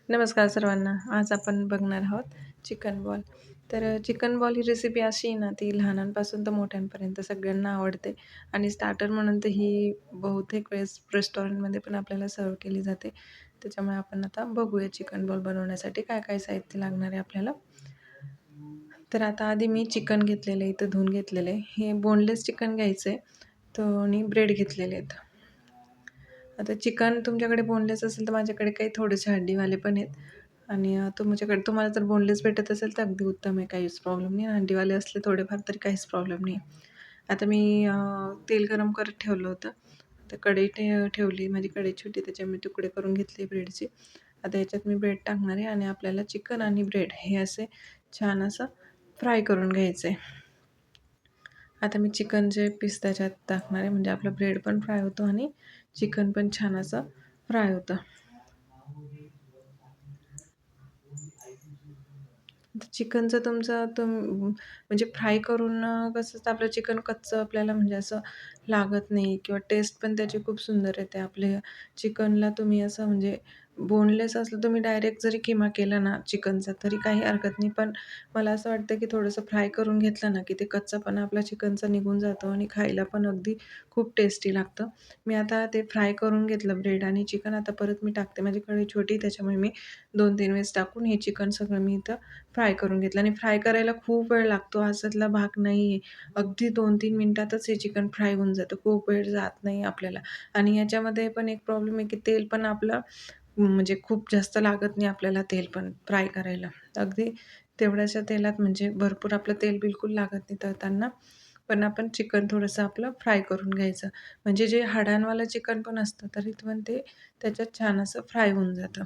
नमस्कार सर्वांना. आज आपण बघणार आहोत चिकन बॉल. चिकन बॉल ही रेसिपी अशी आहे ना, ती लहानांपासून तर मोठ्यांपर्यंत सगळ्यांना आवडते आणि स्टार्टर म्हणून तर ही बहुतेक वेळेस रेस्टॉरंटमध्ये पण आपल्याला सर्व्ह केली जाते. त्याच्यामुळे आपण आता बघूया चिकन बॉल बनवण्यासाठी काय-काय साहित्य लागणार आहे आपल्याला. तर आता आधी मी चिकन घेतलेलं आहे, इथं धुवून घेतलेलं आहे. हे बोनलेस चिकन घ्यायचं आहे. आणि ब्रेड घेतलेले आहेत. आता चिकन तुमच्याकडे बोनलेस असेल तर माझ्याकडे काही थोडेसे हड्डीवाले पण आहेत आणि तुमच्याकडे तुम्हाला जर बोनलेस भेटत असेल तर अगदी उत्तम आहे, काहीच प्रॉब्लेम नाही. हड्डीवाले असले थोडेफार तरी काहीच प्रॉब्लेम नाही. आता मी तेल गरम करत ठेवलं होतं. तर कढई ठेवली, माझी कढई छोटी त्याच्यात मी तुकडे करून घेतले ब्रेडचे. आता याच्यात मी ब्रेड टाकणार आहे आणि आपल्याला चिकन आणि ब्रेड हे असे छान असं फ्राय करून घ्यायचं आहे. आता मी चिकनचे पीस त्याच्यात टाकणार आहे, म्हणजे आपलं ब्रेड पण फ्राय होतो आणि चिकन पण छान असं फ्राय होतं. चिकनचं म्हणजे फ्राय करून कसं असतं आपलं चिकन कच्चं आपल्याला म्हणजे असं लागत नाही किंवा टेस्ट पण त्याची खूप सुंदर येते. आपल्या चिकनला तुम्ही असं म्हणजे बोनलेस असलं तुम्ही डायरेक्ट जरी किमा केला ना चिकनचा तरी काही हरकत नाही. पण मला असं वाटतं की थोडंसं फ्राय करून घेतलं ना की ते कच्चापणा आपला चिकनचा निघून जातो आणि खायला पण अगदी खूप टेस्टी लागतं. मी आता ते फ्राय करून घेतलं ब्रेड आणि चिकन. आता परत मी टाकते. माझी कढई छोटी त्याच्यामुळे मी 2-3 वेळेस टाकून हे चिकन सगळं मी इथं फ्राय करून घेतलं आणि फ्राय करायला खूप वेळ लागतो, अशातला भाग नाही आहे. अगदी 2-3 मिनिटातच हे चिकन फ्राय होऊन जातं. खूप वेळ जात नाही आपल्याला आणि याच्यामध्ये पण एक प्रॉब्लेम आहे, की तेल पण आपलं म्हणजे खूप जास्त लागत नाही आपल्याला तेल पण फ्राय करायला. अगदी तेवढ्याशा तेलात म्हणजे भरपूर आपलं तेल बिलकुल लागत नाही तळताना. पण आपण चिकन थोडंसं आपलं फ्राय करून घ्यायचं. म्हणजे जे हाडांवालं चिकन पण असतं, तरी पण ते त्याच्यात छान असं फ्राय होऊन जातं.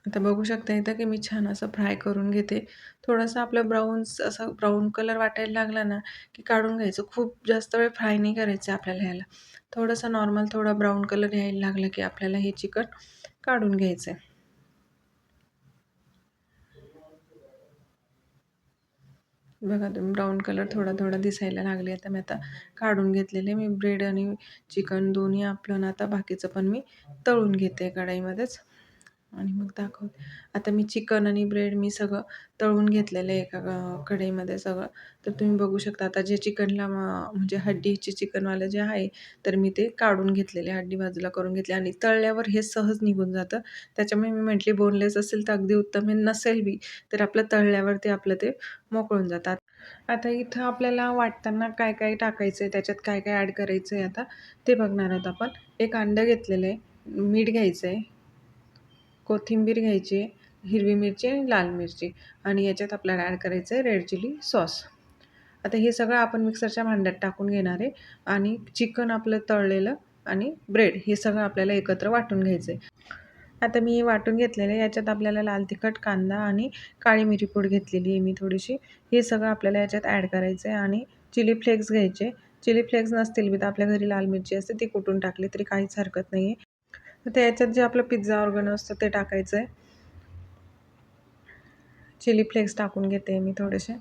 आता बघू शकता इथं की मी छान असं फ्राय करून घेते. थोडंसं आपलं असं ब्राऊन कलर वाटायला लागला ना, की काढून घ्यायचं. खूप जास्त वेळ फ्राय नाही करायचं आपल्याला ह्याला. थोडंसं नॉर्मल थोडा ब्राऊन कलर यायला लागला, की आपल्याला हे चिकन काढून घ्यायचं आहे. बघा तुम्ही ब्राऊन कलर थोडा-थोडा दिसायला लागले. आता मी काढून घेतलेले मी ब्रेड आणि चिकन दोन्ही आपलं ना आता बाकीचं पण मी तळून घेते कढईमध्येच. आणि मग दाखवते. आता मी चिकन आणि ब्रेड मी सगळं तळून घेतलेलं आहे एका कढईमध्ये सगळं. तर तुम्ही बघू शकता आता जे चिकनला म्हणजे हड्डीचे चिकनवालं जे आहे, तर मी ते काढून घेतलेले, हड्डी बाजूला करून घेतली आणि तळल्यावर हे सहज निघून जातं. त्याच्यामुळे मी म्हटली बोनलेस असेल तर अगदी उत्तम आहे, नसेल बी तर आपलं तळल्यावर ते आपलं ते मोकळून जातात. आता इथं आपल्याला वाटताना काय-काय टाकायचं आहे, त्याच्यात काय-काय ॲड करायचं आहे आता ते बघणार आहोत आपण. एक अंडं घेतलेलं आहे, मीठ घ्यायचं आहे, कोथिंबीर घ्यायची, हिरवी मिरची आणि लाल मिरची आणि याच्यात आपल्याला ॲड करायचं आहे रेड चिली सॉस. आता हे सगळं आपण मिक्सरच्या भांड्यात टाकून घेणार आहे आणि चिकन आपलं तळलेलं आणि ब्रेड हे सगळं आपल्याला एकत्र वाटून घ्यायचं आहे. आता मी वाटून घेतलेलं आहे. याच्यात आपल्याला लाल तिखट, कांदा आणि काळी मिरी पूड घेतलेली आहे मी थोडीशी. हे सगळं आपल्याला याच्यात ॲड करायचं आहे आणि चिली फ्लेक्स घ्यायचे. चिली फ्लेक्स नसतील बी तर आपल्या घरी लाल मिरची असते ती कुटून टाकली तरी काहीच हरकत नाही आहे. तर त्याच्यात जे आपलं पिझ्झा ऑर्गनो असतं ते टाकायचं आहे. चिली फ्लेक्स टाकून घेते मी थोडेसे.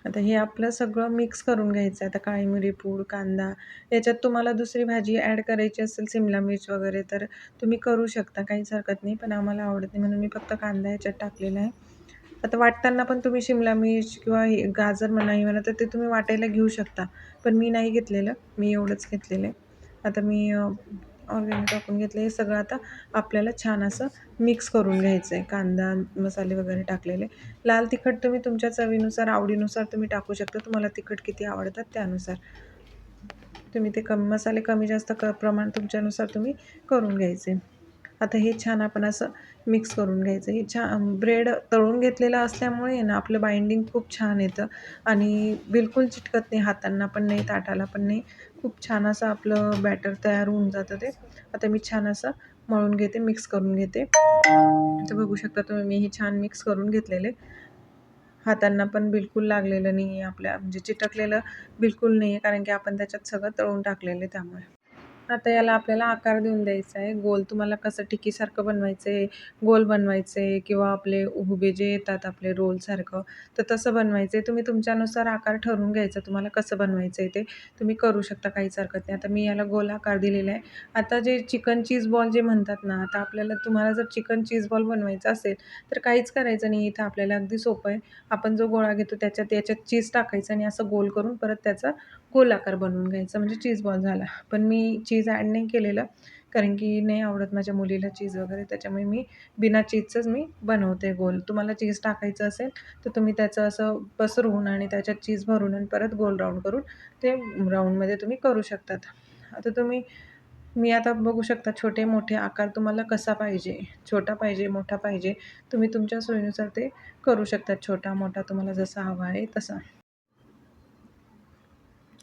आता हे आपलं सगळं मिक्स करून घ्यायचं आहे. आता काळी मिरी पूड, कांदा याच्यात तुम्हाला दुसरी भाजी ॲड करायची असेल सिमला मिर्च वगैरे तर तुम्ही करू शकता, काहीच हरकत नाही. पण आम्हाला आवडत नाही म्हणून मी फक्त कांदा याच्यात टाकलेला आहे. आता वाटताना पण तुम्ही शिमला मिर्च किंवा हे गाजर म्हणा हे म्हणा तर ते तुम्ही वाटायला घेऊ शकता. पण मी नाही घेतलेलं, मी एवढंच घेतलेलं आहे. आता मी ऑर्गेनो टाकून घेतलं. हे सगळं आता आपल्याला छान असं मिक्स करून घ्यायचं आहे. कांदा, मसाले वगैरे टाकलेले. लाल तिखट तुम्ही तुमच्या चवीनुसार, आवडीनुसार तुम्ही टाकू शकता. तुम्हाला तिखट किती आवडतात त्यानुसार. तुम्ही ते मसाले कमी जास्त प्रमाण तुमच्यानुसार तुम्ही करून घ्यायचे. आता हे छान आपण असं मिक्स करून घ्यायचं. हे छान ब्रेड तळून घेतलेलं असल्यामुळे आहे ना आपलं बाइंडिंग खूप छान येतं आणि बिलकुल चिटकत नाही हातांना पण नाही, ताटाला पण नाही. खूप छान असं आपलं बॅटर तयार होऊन जातं ते. आता मी छान असं मळून घेते, मिक्स करून घेते. आता बघू शकता तुम्ही मी हे छान मिक्स करून घेतलेले. हातांना पण बिलकुल लागलेलं नाही आहे आपल्या म्हणजे चिटकलेलं बिलकुल नाही आहे कारण की आपण त्याच्यात सगळं तळून टाकलेलं आहे त्यामुळे. आता याला आपल्याला आकार देऊन द्यायचा आहे. गोल तुम्हाला कसं टिक्कीसारखं बनवायचं आहे, गोल बनवायचं आहे किंवा आपले उभे जे येतात आपले रोलसारखं, तर तसं बनवायचं आहे. तुम्ही तुमच्यानुसार आकार ठरवून घ्यायचा. तुम्हाला कसं बनवायचं आहे ते तुम्ही करू शकता, काहीच हरकत नाही. आता मी याला गोल आकार दिलेला आहे. आता जे चिकन चीज बॉल जे म्हणतात ना, आता आपल्याला तुम्हाला जर चिकन चीज बॉल बनवायचा असेल, तर काहीच करायचं नाही. इथं आपल्याला अगदी सोपं आहे. आपण जो गोळा घेतो याच्यात चीज टाकायचं आणि असं गोल करून परत त्याचा गोल आकार बनवून घ्यायचा, म्हणजे चीज बॉल झाला. पण मी चीज ॲड नाही केलेलं, कारण की नाही आवडत माझ्या मुलीला चीज वगैरे, त्याच्यामुळे मी बिना चीजचंच मी बनवते गोल. तुम्हाला चीज टाकायचं असेल तर तुम्ही त्याचं असं पसरवून आणि त्याच्यात चीज भरून आणि परत गोल राउंड करून ते राउंडमध्ये तुम्ही करू शकतात. आता मी आता बघू शकता छोटे मोठे आकार तुम्हाला कसा पाहिजे, छोटा पाहिजे, मोठा पाहिजे, तुम्ही तुमच्या सोयीनुसार ते करू शकता. छोटा मोठा तुम्हाला जसा हवा आहे तसा.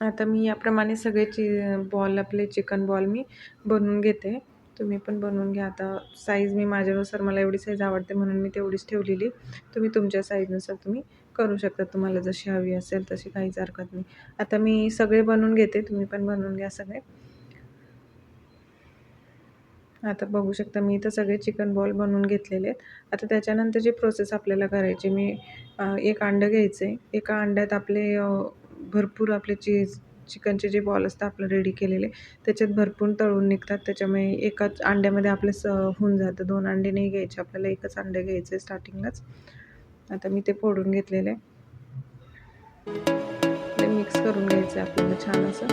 आता मी याप्रमाणे सगळे बॉल आपले चिकन बॉल मी बनवून घेते. तुम्ही पण बनवून घ्या. आता साईज मी माझ्यानुसार, मला एवढी साईज आवडते म्हणून मी तेवढीच ठेवलेली. तुम्ही तुमच्या साईजनुसार तुम्ही करू शकता. तुम्हाला जशी हवी असेल तशी, काहीच हरकत नाही. आता मी सगळे बनवून घेते, तुम्ही पण बनवून घ्या सगळे. आता बघू शकता मी इथं सगळे चिकन बॉल बनवून घेतलेले आहेत. आता त्याच्यानंतरची प्रोसेस आपल्याला करायची. एक अंडं घ्यायचं आहे. एका अंड्यात आपले भरपूर आपले चिकनचे जे बॉल असतात आपलं रेडी केलेले, त्याच्यात भरपूर तळून निघतात. त्याच्यामुळे एकाच अंड्यामध्ये आपलं होऊन जातं. 2 अंडे नाही घ्यायचे आपल्याला, एकच अंडे घ्यायचं आहे स्टार्टिंगलाच. आता मी ते फोडून घेतलेलं आहे. ते मिक्स करून घ्यायचं आहे आपल्याला छान असं.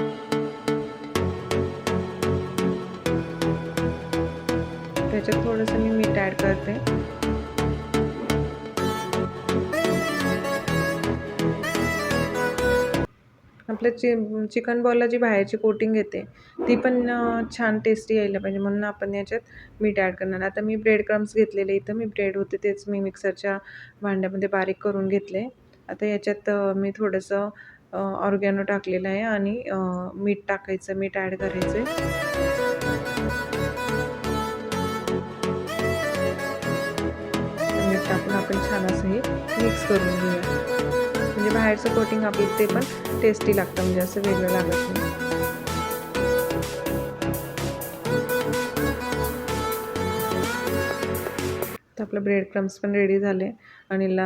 त्याच्यात थोडंसं मी मीठ ॲड करते. आपल्या चिकन बॉलला जी बाहेरची कोटिंग येते ती पण छान टेस्टी यायला पाहिजे, म्हणून आपण याच्यात मीठ ॲड करणार. आता मी ब्रेड क्रम्स घेतलेले, इथं मी ब्रेड होते तेच मी मिक्सरच्या भांड्यामध्ये बारीक करून घेतले. आता याच्यात मी थोडंसं ऑर्गॅनो टाकलेलं आहे आणि मीठ टाकायचं, मीठ ॲड करायचं आहे. मीठ टाकून आपण छान असं हे मिक्स करून घेऊया. म्हणजे बाहेरचं कोटिंग आपलं ते पण टेस्टी लागतं, म्हणजे असं वेगळं लागत नाही. तर आपलं ब्रेड क्रम्स पण रेडी झाले आणि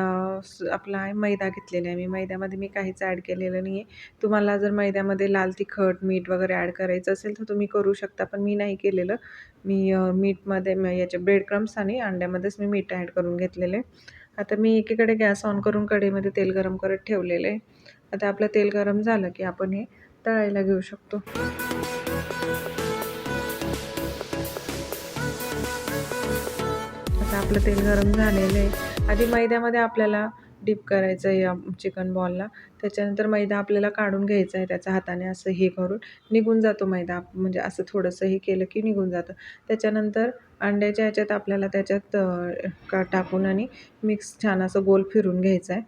आपला आहे मैदा घेतलेला आहे. मैद्यामध्ये मी काहीच ॲड केलेलं नाही आहे. तुम्हाला जर मैद्यामध्ये लाल तिखट, मीठ वगैरे ॲड करायचं असेल तर तुम्ही करू शकता, पण मी नाही केलेलं. मीठमध्ये याचे ब्रेड क्रम्स आणि अंड्यामध्येच मी मीठ ॲड करून घेतलेले. आता मी एकीकडे गॅस ऑन करून कढईमध्ये तेल गरम करत ठेवलेलं आहे. आता आपलं तेल गरम झालं की आपण हे तळायला घेऊ शकतो. आता आपलं तेल गरम झालेलं आहे. आधी मैद्यामध्ये आपल्याला डिप करायचं आहे या चिकन बॉलला. त्याच्यानंतर मैदा आपल्याला काढून घ्यायचा आहे त्याच्या हाताने, असं हे करून निघून जातो मैदा, म्हणजे असं थोडंसं हे केलं की निघून जातं. त्याच्यानंतर अंड्याच्या ह्याच्यात आपल्याला त्याच्यात टाकून आणि मिक्स छान असं गोल फिरून घ्यायचं आहे.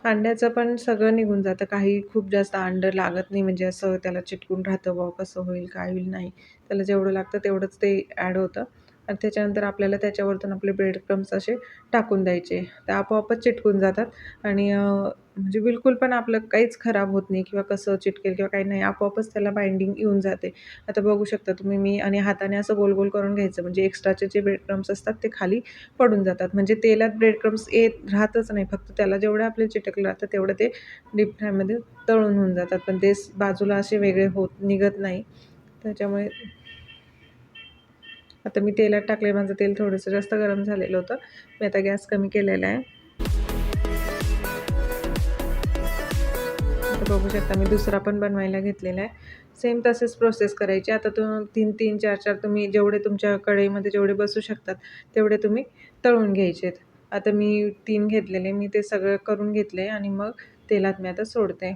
अंड्याचं पण सगळं निघून जातं. काही खूप जास्त अंडं लागत नाही, म्हणजे असं त्याला चिटकून राहतं बुवा, कसं होईल काय होईल, नाही. त्याला जेवढं लागतं तेवढंच ते ॲड होतं आणि त्याच्यानंतर आपल्याला त्याच्यावरतून आपले ब्रेड क्रम्स असे टाकून द्यायचे. ते आपोआपच चिटकून जातात आणि म्हणजे बिलकुल पण आपलं काहीच खराब होत नाही किंवा कसं चिटकेल किंवा काही नाही, आपोआपच त्याला बाइंडिंग येऊन जाते. आता बघू शकता तुम्ही, मी आणि हाताने असं गोल गोल करून घ्यायचं, म्हणजे एक्स्ट्राचे जे ब्रेड क्रम्स असतात ते खाली पडून जातात. म्हणजे तेलात ब्रेड क्रम्स राहतच नाही, फक्त त्याला जेवढं आपले चिटकलं राहतं तेवढं ते डीप फ्रायमध्ये तळून होऊन जातात, पण ते बाजूला असे वेगळे निघत नाही. त्याच्यामुळे आता मी तेलात टाकले, माझं तेल थोडंसं जास्त गरम झालेलं होतं. मी आता गॅस कमी केलेला आहे. आता बघू शकता मी दुसरा पण बनवायला घेतलेला आहे. सेम तसेच प्रोसेस करायची. आता 3-3, 4-4 तुम्ही जेवढे तुमच्या कढईमध्ये जेवढे बसू शकतात तेवढे तुम्ही तळून घ्यायचे. आता मी 3 घेतलेले, मी ते सगळं करून घेतले आणि मग तेलात मी आता सोडते.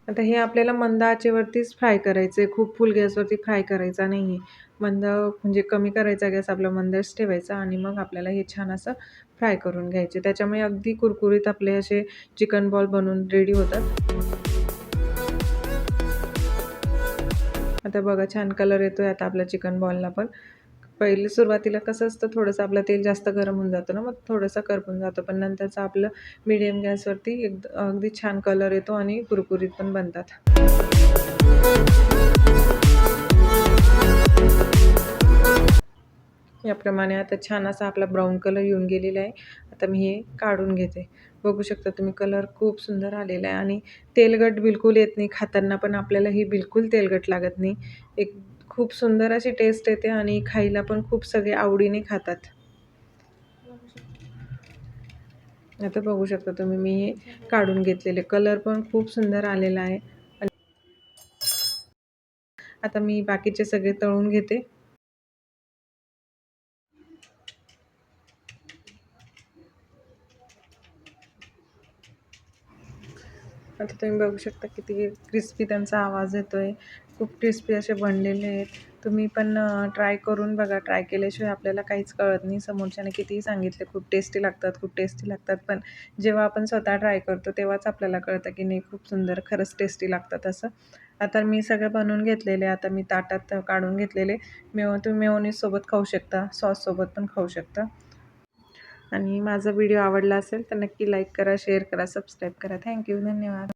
आता हे आपल्याला मंद आचेवरतीच फ्राय करायचं आहे. खूप फुल गॅसवरती फ्राय करायचा नाही आहे. म्हणजे कमी करायचा गॅस आपला, मंदच ठेवायचा आणि मग आपल्याला हे छान असं फ्राय करून घ्यायचे. त्याच्यामुळे अगदी कुरकुरीत आपले असे चिकन बॉल बनवून रेडी होतात. आता बघा छान कलर येतोय आता आपल्या चिकन बॉलला पण. पहिले सुरुवातीला कसं असतं, थोडंसं आपलं तेल जास्त गरम होऊन जातं ना, मग थोडंसं करपून जातं. पण नंतरचं आपलं मीडियम गॅसवरती अगदी छान कलर येतो आणि कुरकुरीत पण बनतात. याप्रमाणे आता छान असा आपला ब्राऊन कलर येऊन गेलेला आहे. आता मी हे काढून घेते. बघू शकता तुम्ही, कलर खूप सुंदर आलेला आहे आणि तेलकट बिलकुल येत नाही. खाताना पण आपल्याला ही बिलकुल तेलकट लागत नाही. एक खूप सुंदर अशी टेस्ट येते आणि खायला पण खूप सगळे आवडीने खातात. आता बघू शकता तुम्ही, मी हे काढून घेतलेले. कलर पण खूप सुंदर आलेला आहे. आता मी बाकीचे सगळे तळून घेते. आता तुम्ही बघू शकता किती क्रिस्पी त्यांचा आवाज येतोय. खूप क्रिस्पी असे बनलेले आहेत. तुम्ही पण ट्राय करून बघा. ट्राय केल्याशिवाय आपल्याला काहीच कळत नाही. समोरच्याने कितीही सांगितले खूप टेस्टी लागतात, खूप टेस्टी लागतात. पण जेव्हा आपण स्वतः ट्राय करतो तेव्हाच आपल्याला कळतं की नाही, खूप सुंदर खरंच टेस्टी लागतात असं. आता मी सगळं बनवून घेतलेले. आता मी ताटात काढून घेतलेले. तुम्ही मेयोनीजसोबत खाऊ शकता, सॉससोबत पण खाऊ शकता. आणि माझा व्हिडिओ आवडला असेल तर नक्की लाईक करा, शेअर करा, सबस्क्राईब करा. थँक्यू, धन्यवाद.